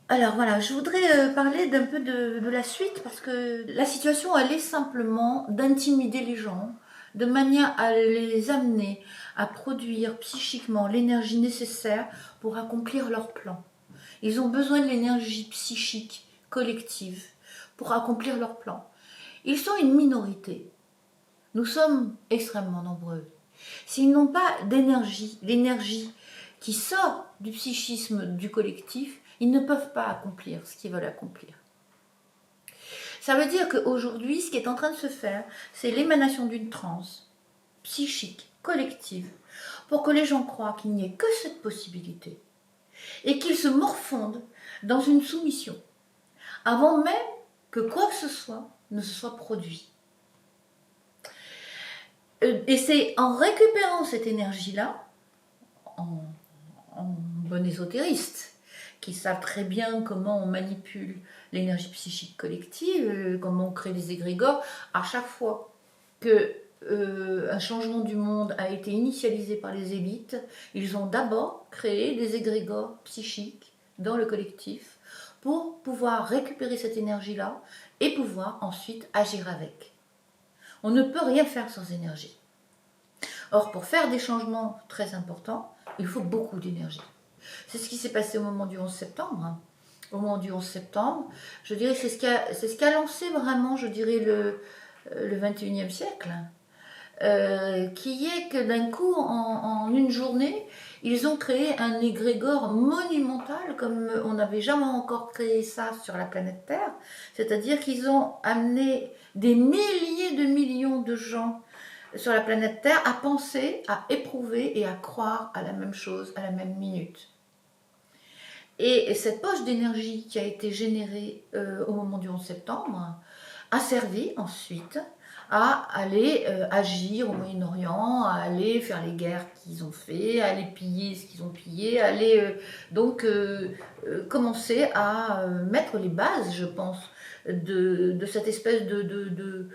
Alors voilà, je voudrais parler d'un peu de la suite parce que la situation, elle est simplement d'intimider les gens de manière à les amener à produire psychiquement l'énergie nécessaire pour accomplir leur plan. Ils ont besoin de l'énergie psychique collective pour accomplir leur plan. Ils sont une minorité. Nous sommes extrêmement nombreux. S'ils n'ont pas d'énergie, l'énergie qui sort du psychisme du collectif, ils ne peuvent pas accomplir ce qu'ils veulent accomplir. Ça veut dire qu'aujourd'hui, ce qui est en train de se faire, c'est l'émanation d'une transe psychique, collective, pour que les gens croient qu'il n'y ait que cette possibilité et qu'ils se morfondent dans une soumission, avant même que quoi que ce soit ne se soit produit. Et c'est en récupérant cette énergie-là, en, en bon ésotériste, qui savent très bien comment on manipule l'énergie psychique collective, comment on crée des égrégores. À chaque fois que un changement du monde a été initialisé par les élites, ils ont d'abord créé des égrégores psychiques dans le collectif pour pouvoir récupérer cette énergie-là et pouvoir ensuite agir avec. On ne peut rien faire sans énergie. Or, pour faire des changements très importants, il faut beaucoup d'énergie. C'est ce qui s'est passé au moment du 11 septembre. Au moment du 11 septembre, je dirais que c'est ce qui a lancé vraiment, je dirais, le 21e siècle. Qui est que d'un coup, en une journée, ils ont créé un égrégore monumental comme on n'avait jamais encore créé ça sur la planète Terre. C'est-à-dire qu'ils ont amené des milliers de millions de gens sur la planète Terre à penser, à éprouver et à croire à la même chose à la même minute. Et cette poche d'énergie qui a été générée au moment du 11 septembre a servi ensuite à aller agir au Moyen-Orient, à aller faire les guerres qu'ils ont fait, à aller piller ce qu'ils ont pillé, à aller commencer à mettre les bases, je pense, de cette espèce de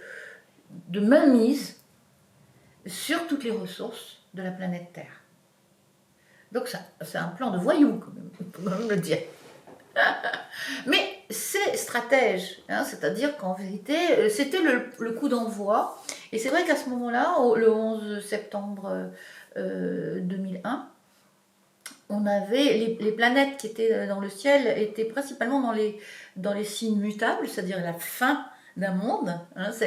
mainmise sur toutes les ressources de la planète Terre. Donc c'est un plan de voyou, quand même, on peut quand même le dire. Mais c'est stratège, hein, c'est-à-dire qu'en vérité, c'était le coup d'envoi. Et c'est vrai qu'à ce moment-là, le 11 septembre 2001, on avait les planètes qui étaient dans le ciel étaient principalement dans les signes mutables, c'est-à-dire la fin d'un monde. Hein, ça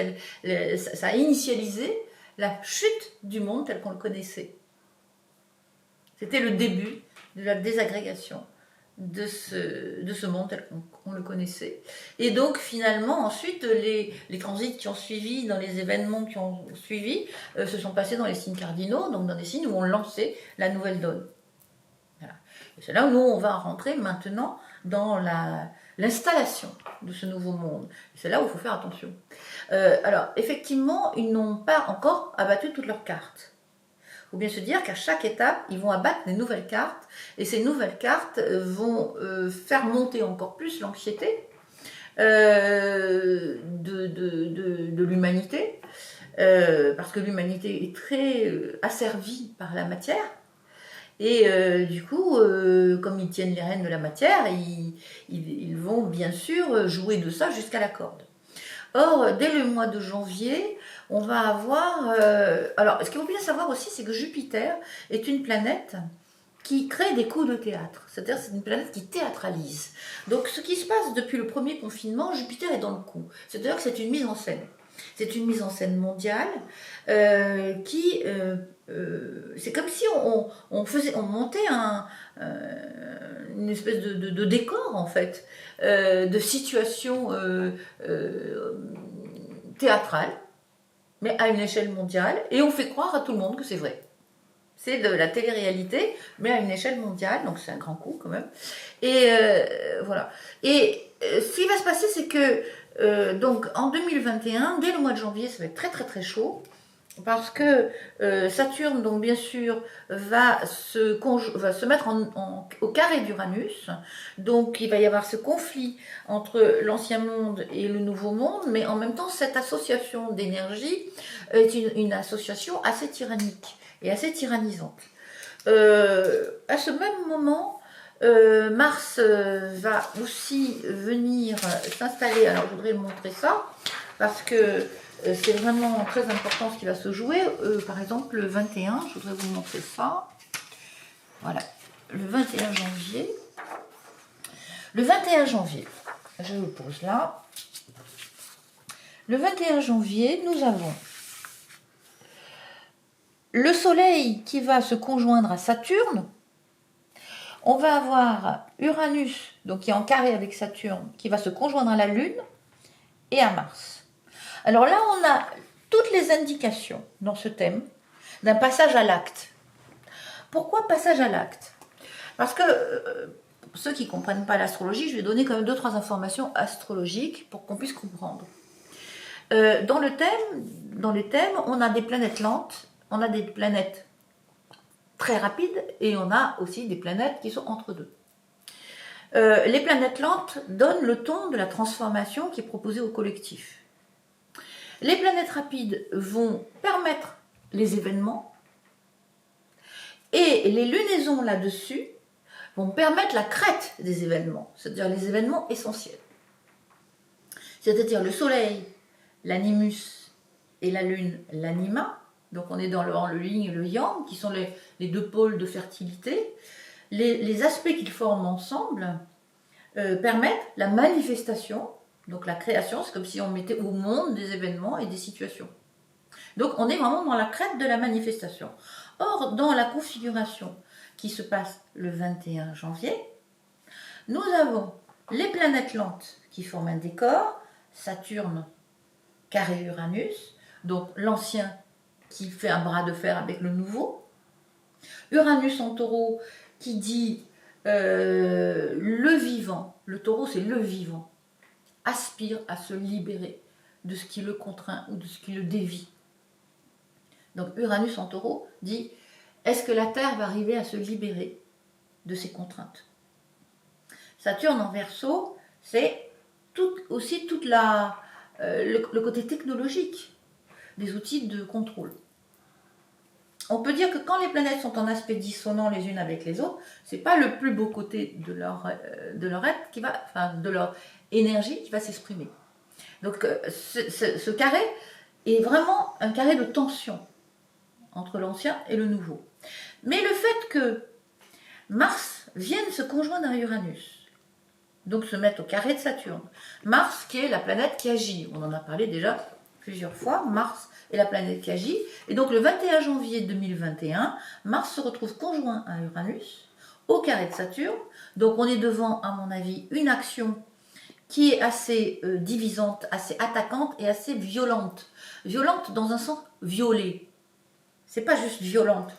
a initialisé la chute du monde tel qu'on le connaissait. C'était le début de la désagrégation de ce monde tel qu'on le connaissait. Et donc finalement, ensuite, les transits qui ont suivi, dans les événements qui ont suivi, se sont passés dans les signes cardinaux, donc dans des signes où on lançait la nouvelle donne. Voilà. Et c'est là où nous, on va rentrer maintenant dans l'installation de ce nouveau monde. Et c'est là où il faut faire attention. Alors, effectivement, ils n'ont pas encore abattu toutes leurs cartes. Il faut bien se dire qu'à chaque étape, ils vont abattre des nouvelles cartes, et ces nouvelles cartes vont faire monter encore plus l'anxiété de l'humanité, parce que l'humanité est très asservie par la matière, et du coup, comme ils tiennent les rênes de la matière, ils vont bien sûr jouer de ça jusqu'à la corde. Or, dès le mois de janvier, on va avoir... alors, ce qu'il faut bien savoir aussi, c'est que Jupiter est une planète qui crée des coups de théâtre. C'est-à-dire c'est une planète qui théâtralise. Donc, ce qui se passe depuis le premier confinement, Jupiter est dans le coup. C'est-à-dire que c'est une mise en scène. C'est une mise en scène mondiale qui... c'est comme si on montait une espèce de décor, en fait, de situation théâtrale, mais à une échelle mondiale, et on fait croire à tout le monde que c'est vrai. C'est de la télé-réalité, mais à une échelle mondiale, donc c'est un grand coup quand même. Et voilà. Et ce qui va se passer, c'est que donc en 2021, dès le mois de janvier, ça va être très très très chaud. Parce que Saturne, donc bien sûr, va se mettre au carré d'Uranus. Donc il va y avoir ce conflit entre l'ancien monde et le nouveau monde, mais en même temps, cette association d'énergie est une association assez tyrannique et assez tyrannisante. À ce même moment, Mars va aussi venir s'installer. Alors, je voudrais vous montrer ça, parce que c'est vraiment très important ce qui va se jouer. Par exemple, le 21, je voudrais vous montrer ça. Voilà, le 21 janvier. Le 21 janvier, je vous pose là. Le 21 janvier, nous avons le Soleil qui va se conjoindre à Saturne. On va avoir Uranus, donc qui est en carré avec Saturne, qui va se conjoindre à la Lune et à Mars. Alors là, on a toutes les indications dans ce thème d'un passage à l'acte. Pourquoi passage à l'acte? Parce que pour ceux qui ne comprennent pas l'astrologie, je vais donner quand même 2-3 informations astrologiques pour qu'on puisse comprendre. Dans les thèmes, on a des planètes lentes, on a des planètes très rapides et on a aussi des planètes qui sont entre deux. Les planètes lentes donnent le ton de la transformation qui est proposée au collectif. Les planètes rapides vont permettre les événements et les lunaisons là-dessus vont permettre la crête des événements, c'est-à-dire les événements essentiels. C'est-à-dire le Soleil, l'animus, et la Lune, l'anima. Donc on est dans le yin et le yang, qui sont les deux pôles de fertilité. Les aspects qu'ils forment ensemble permettent la manifestation, donc la création, c'est comme si on mettait au monde des événements et des situations. Donc on est vraiment dans la crête de la manifestation. Or, dans la configuration qui se passe le 21 janvier, nous avons les planètes lentes qui forment un décor, Saturne, carré Uranus, donc l'ancien qui fait un bras de fer avec le nouveau. Uranus en taureau qui dit le vivant, le taureau c'est le vivant, aspire à se libérer de ce qui le contraint ou de ce qui le dévie. Donc Uranus en taureau dit, est-ce que la Terre va arriver à se libérer de ses contraintes? Saturne en Verseau, c'est aussi toute le côté technologique des outils de contrôle. On peut dire que quand les planètes sont en aspect dissonant les unes avec les autres, c'est pas le plus beau côté de leur être qui va, enfin de leur énergie qui va s'exprimer. Donc ce carré est vraiment un carré de tension entre l'ancien et le nouveau. Mais le fait que Mars vienne se conjoindre à Uranus, donc se mettre au carré de Saturne, Mars qui est la planète qui agit, on en a parlé déjà plusieurs fois, Mars est la planète qui agit, et donc le 21 janvier 2021, Mars se retrouve conjoint à Uranus au carré de Saturne, donc on est devant, à mon avis, une action qui est assez divisante, assez attaquante et assez violente. Violente dans un sens violée. C'est pas juste violente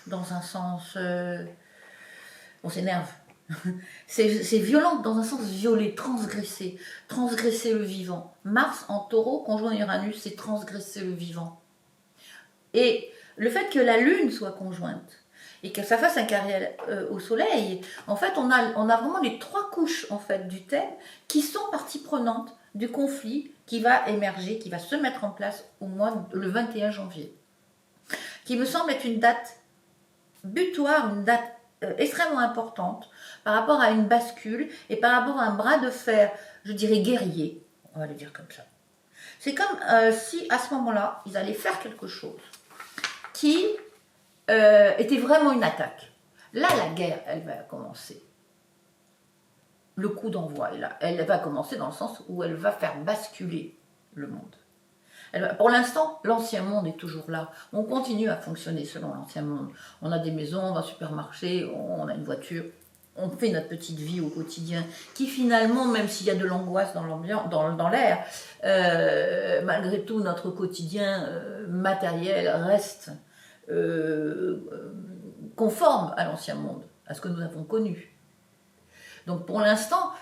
dans un sens... on s'énerve. C'est violente dans un sens violer, transgresser le vivant. Mars en taureau, conjoint Uranus, c'est transgresser le vivant. Et le fait que la Lune soit conjointe et que ça fasse un carré au Soleil, en fait, on a vraiment les 3 couches en fait, du thème qui sont partie prenante du conflit qui va émerger, qui va se mettre en place le 21 janvier. Qui me semble être une date butoir, une date extrêmement importante par rapport à une bascule et par rapport à un bras de fer, je dirais guerrier, on va le dire comme ça. C'est comme si à ce moment-là, ils allaient faire quelque chose qui était vraiment une attaque. Là, la guerre, elle va commencer. Le coup d'envoi est là. Elle va commencer dans le sens où elle va faire basculer le monde. Pour l'instant, l'ancien monde est toujours là. On continue à fonctionner selon l'ancien monde. On a des maisons, on va au supermarché, on a une voiture. On fait notre petite vie au quotidien, qui finalement, même s'il y a de l'angoisse dans l'air, malgré tout, notre quotidien matériel reste conforme à l'ancien monde, à ce que nous avons connu. Donc pour l'instant,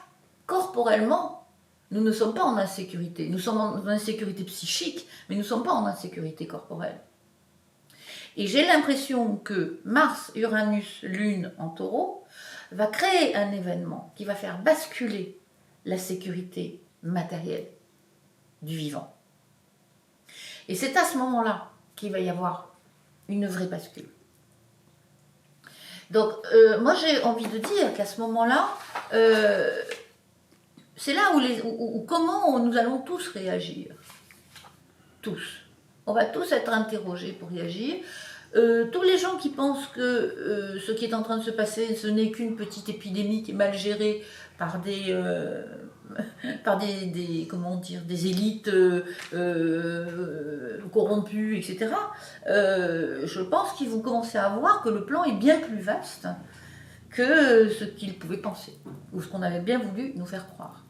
corporellement, nous ne sommes pas en insécurité. Nous sommes en insécurité psychique, mais nous ne sommes pas en insécurité corporelle. Et j'ai l'impression que Mars, Uranus, Lune en taureau va créer un événement qui va faire basculer la sécurité matérielle du vivant. Et c'est à ce moment-là qu'il va y avoir une vraie bascule. Donc, moi, j'ai envie de dire qu'à ce moment-là, c'est là comment nous allons tous réagir. Tous. On va tous être interrogés pour réagir. Tous les gens qui pensent que ce qui est en train de se passer, ce n'est qu'une petite épidémie qui est mal gérée par comment dire, des élites corrompues, etc. Je pense qu'ils vont commencer à voir que le plan est bien plus vaste que ce qu'ils pouvaient penser, ou ce qu'on avait bien voulu nous faire croire.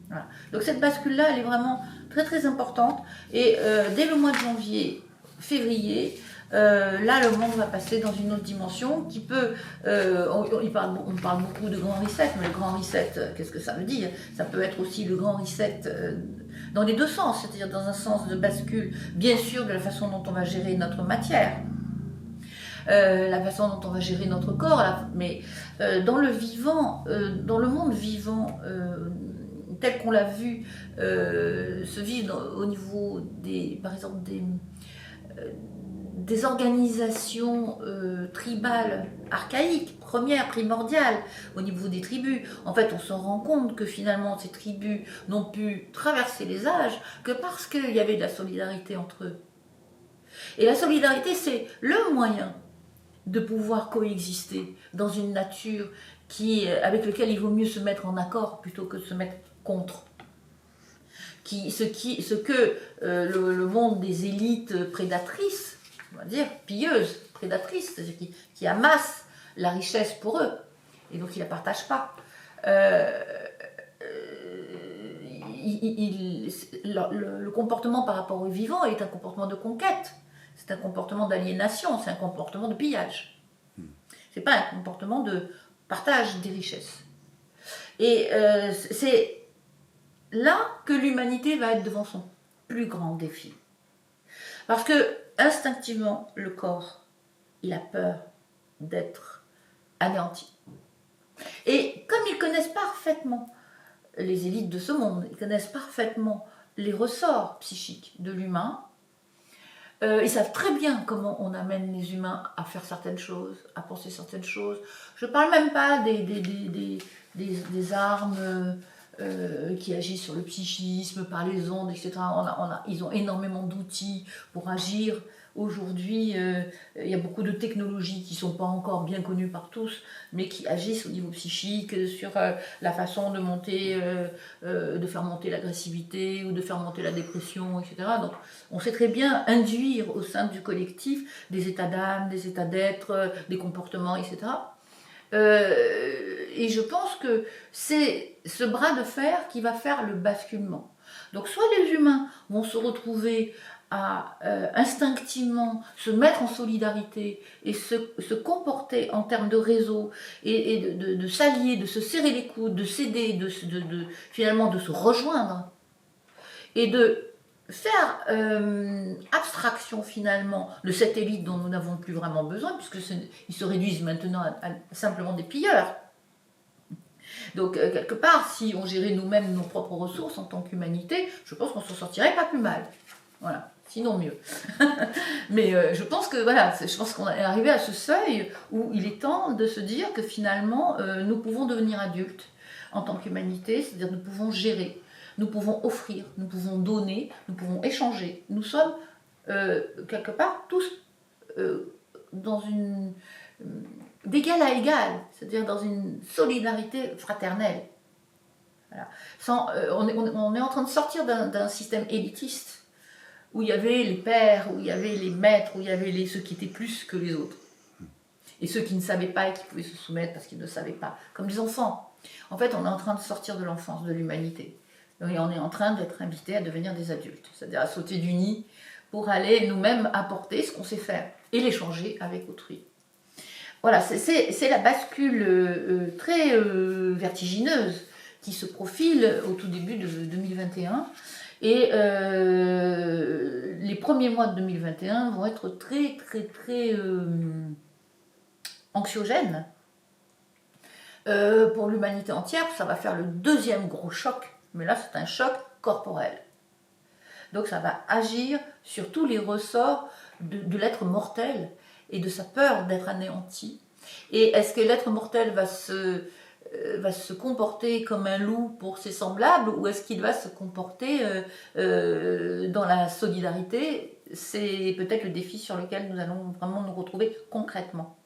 Voilà. Donc cette bascule-là, elle est vraiment très très importante. Et dès le mois de janvier, février, là le monde va passer dans une autre dimension qui peut... on parle beaucoup de grand reset, mais le grand reset, qu'est-ce que ça veut dire? Ça peut être aussi le grand reset dans les deux sens, c'est-à-dire dans un sens de bascule, bien sûr, de la façon dont on va gérer notre matière. La façon dont on va gérer notre corps, mais dans le vivant, dans le monde vivant, tel qu'on l'a vu se vivre au niveau par exemple des organisations tribales archaïques, primordiales, au niveau des tribus. En fait, on se rend compte que finalement, ces tribus n'ont pu traverser les âges que parce qu'il y avait de la solidarité entre eux. Et la solidarité, c'est le moyen de pouvoir coexister dans une nature avec laquelle il vaut mieux se mettre en accord plutôt que de se mettre contre. Ce que le monde des élites prédatrices, on va dire pilleuses, prédatrices, c'est-à-dire qui amassent la richesse pour eux, et donc ils ne la partagent pas. Le comportement par rapport au vivant est un comportement de conquête, c'est un comportement d'aliénation, c'est un comportement de pillage. C'est pas un comportement de partage des richesses. Et c'est là que l'humanité va être devant son plus grand défi. Parce que, instinctivement, le corps, il a peur d'être anéanti. Et comme ils connaissent parfaitement les élites de ce monde, ils connaissent parfaitement les ressorts psychiques de l'humain, ils savent très bien comment on amène les humains à faire certaines choses, à penser certaines choses. Je ne parle même pas des armes qui agissent sur le psychisme, par les ondes, etc. Ils ont énormément d'outils pour agir. Aujourd'hui, il y a beaucoup de technologies qui ne sont pas encore bien connues par tous, mais qui agissent au niveau psychique, sur la façon de faire monter l'agressivité ou de faire monter la dépression, etc. Donc, on sait très bien induire au sein du collectif des états d'âme, des états d'être, des comportements, etc. Et je pense que c'est ce bras de fer qui va faire le basculement. Donc soit les humains vont se retrouver à instinctivement se mettre en solidarité et se comporter en termes de réseau et de s'allier, de se serrer les coudes, de s'aider, finalement de se rejoindre et de faire abstraction finalement de cette élite dont nous n'avons plus vraiment besoin, puisqu'ils se réduisent maintenant à simplement des pilleurs. Donc quelque part, si on gérait nous-mêmes nos propres ressources en tant qu'humanité, je pense qu'on s'en sortirait pas plus mal. Voilà, sinon mieux. Mais je pense qu'on est arrivé à ce seuil où il est temps de se dire que finalement, nous pouvons devenir adultes en tant qu'humanité, c'est-à-dire nous pouvons gérer. Nous pouvons offrir, nous pouvons donner, nous pouvons échanger. Nous sommes quelque part tous d'égal à égal, c'est-à-dire dans une solidarité fraternelle. Voilà. On est en train de sortir d'un système élitiste où il y avait les pères, où il y avait les maîtres, où il y avait ceux qui étaient plus que les autres. Et ceux qui ne savaient pas et qui pouvaient se soumettre parce qu'ils ne savaient pas. Comme les enfants. En fait, on est en train de sortir de l'enfance de l'humanité. Et on est en train d'être invités à devenir des adultes, c'est-à-dire à sauter du nid pour aller nous-mêmes apporter ce qu'on sait faire et l'échanger avec autrui. Voilà, c'est la bascule très vertigineuse qui se profile au tout début de 2021. Et les premiers mois de 2021 vont être très, très, très anxiogènes pour l'humanité entière. Ça va faire le deuxième gros choc. Mais là, c'est un choc corporel. Donc ça va agir sur tous les ressorts de l'être mortel et de sa peur d'être anéanti. Et est-ce que l'être mortel va se comporter comme un loup pour ses semblables, ou est-ce qu'il va se comporter dans la solidarité? C'est peut-être le défi sur lequel nous allons vraiment nous retrouver concrètement.